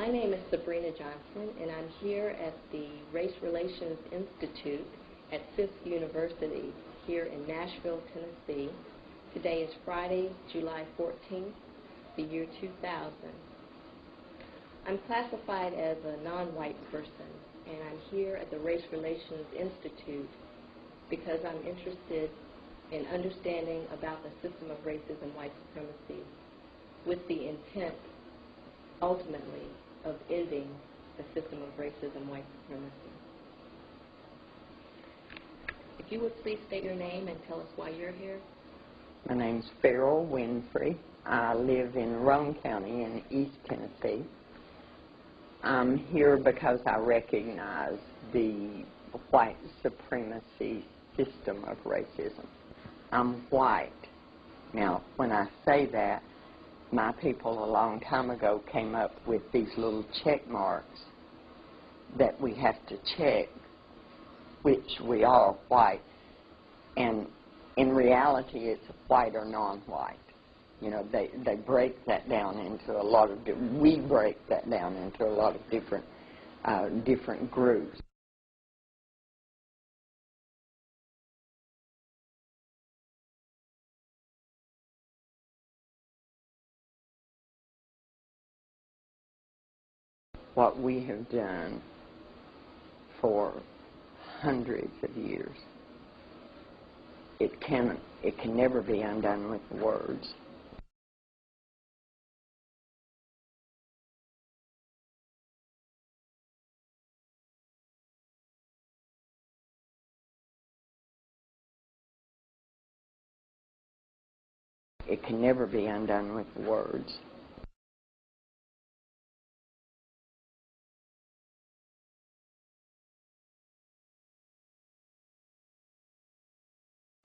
My name is Sabrina Johnson, and I'm here at the Race Relations Institute at Fisk University here in Nashville, Tennessee. Today is Friday, July 14th, the year 2000. I'm classified as a non-white person, and I'm here at the Race Relations Institute because I'm interested in understanding about the system of racism, white supremacy, with the intent, ultimately, of ending the system of racism, white supremacy. If you would please state your name and tell us why you're here. My name's Farrell Winfrey. I live in Roane County in East Tennessee. I'm here because I recognize the white supremacy system of racism. I'm white. Now, when I say that, my people a long time ago came up with these little check marks that we have to check which we are white. And in reality, it's white or non-white. You know, they break that down into a lot of, we break that down into a lot of different groups. What we have done for hundreds of years, it can never be undone with words. It can never be undone with words.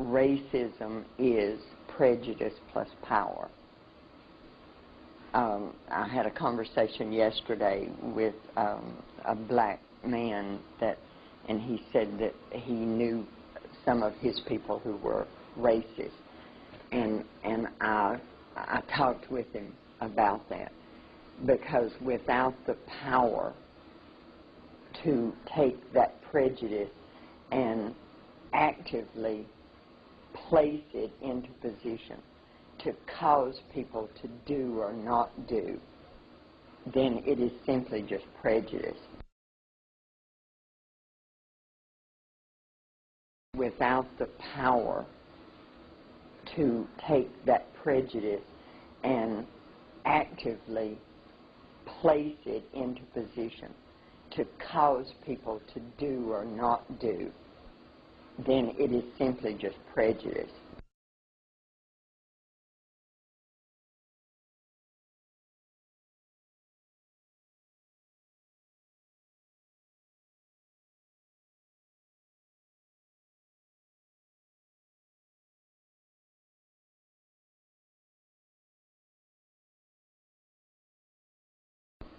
Racism is prejudice plus power. I had a conversation yesterday with a black man and he said that he knew some of his people who were racist, and I talked with him about that, because without the power to take that prejudice and actively place it into position to cause people to do or not do, then it is simply just prejudice. Without the power to take that prejudice and actively place it into position to cause people to do or not do, then it is simply just prejudice.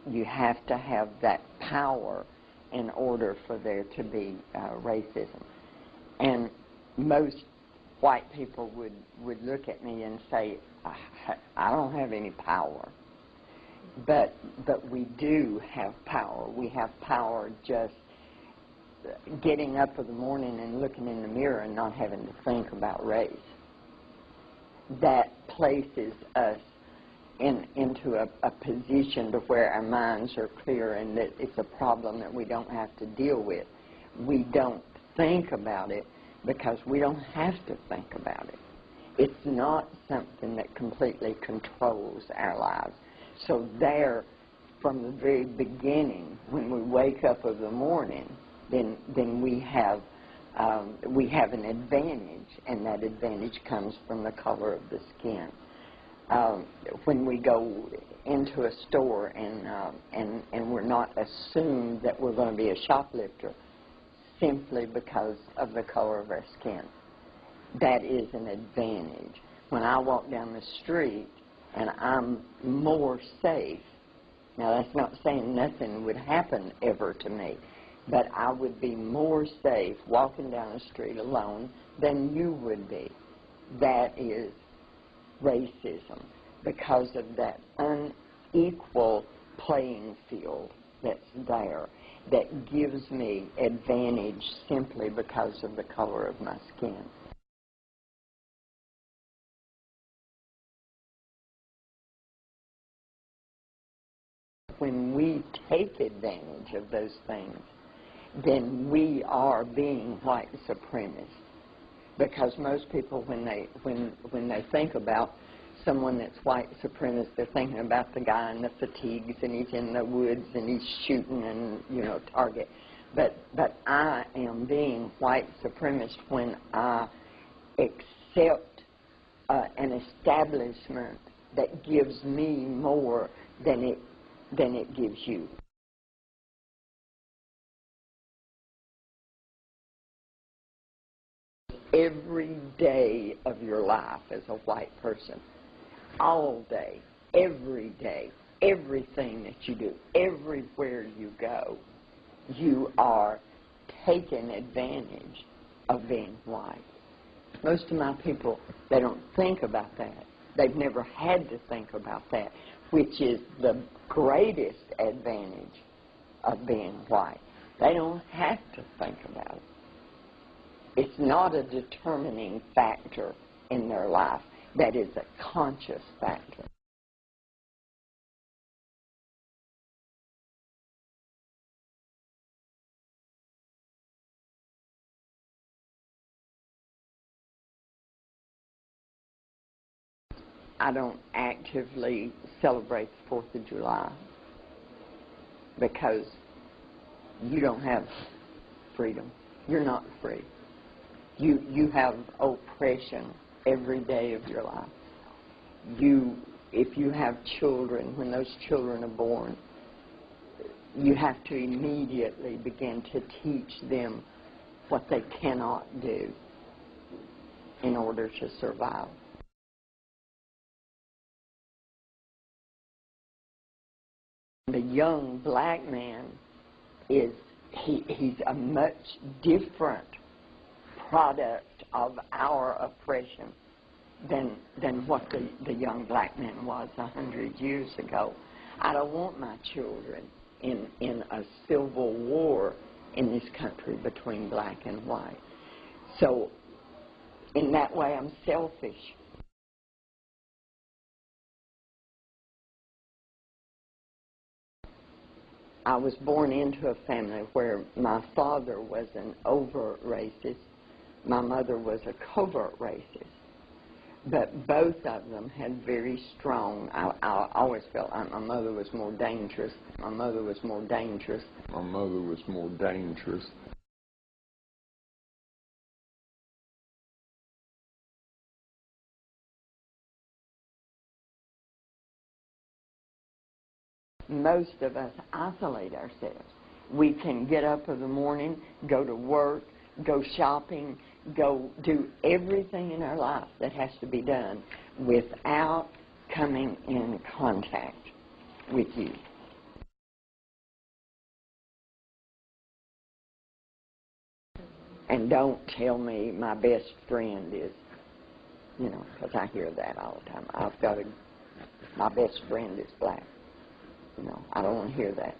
You have to have that power in order for there to be racism. And most white people would look at me and say, I don't have any power. But we do have power. We have power just getting up in the morning and looking in the mirror and not having to think about race. That places us into a position to where our minds are clear and that it's a problem that we don't have to deal with. We don't think about it because we don't have to think about it. It's not something that completely controls our lives. So there, from the very beginning, when we wake up in the morning, then we have an advantage, and that advantage comes from the color of the skin. When we go into a store and we're not assumed that we're going to be a shoplifter simply because of the color of our skin, that is an advantage. When I walk down the street and I'm more safe, now that's not saying nothing would happen ever to me, but I would be more safe walking down the street alone than you would be. That is racism, because of that unequal playing field that's there that gives me advantage simply because of the color of my skin. When we take advantage of those things, then we are being white supremacists. Because most people, when they think about someone that's white supremacist, they're thinking about the guy in the fatigues and he's in the woods and he's shooting and, target. But I am being white supremacist when I accept an establishment that gives me more than it gives you. Every day of your life as a white person, all day, every day, everything that you do, everywhere you go, you are taking advantage of being white. Most of my people, they don't think about that. They've never had to think about that, which is the greatest advantage of being white. They don't have to think about it. It's not a determining factor in their life. That is a conscious factor. I don't actively celebrate the 4th of July because you don't have freedom. You're not free. You have oppression every day of your life. If you have children, when those children are born, you have to immediately begin to teach them what they cannot do in order to survive. The young black man he's a much different product of our oppression than what the young black man was 100 years ago. I don't want my children in a civil war in this country between black and white. So in that way, I'm selfish. I was born into a family where my father was an overt racist, my mother was a covert racist. But both of them had very strong, I always felt like my mother was more dangerous. My mother was more dangerous. My mother was more dangerous. Most of us isolate ourselves. We can get up in the morning, go to work, go shopping, go do everything in our life that has to be done without coming in contact with you. And don't tell me my best friend is, because I hear that all the time. My best friend is black. I don't want to hear that.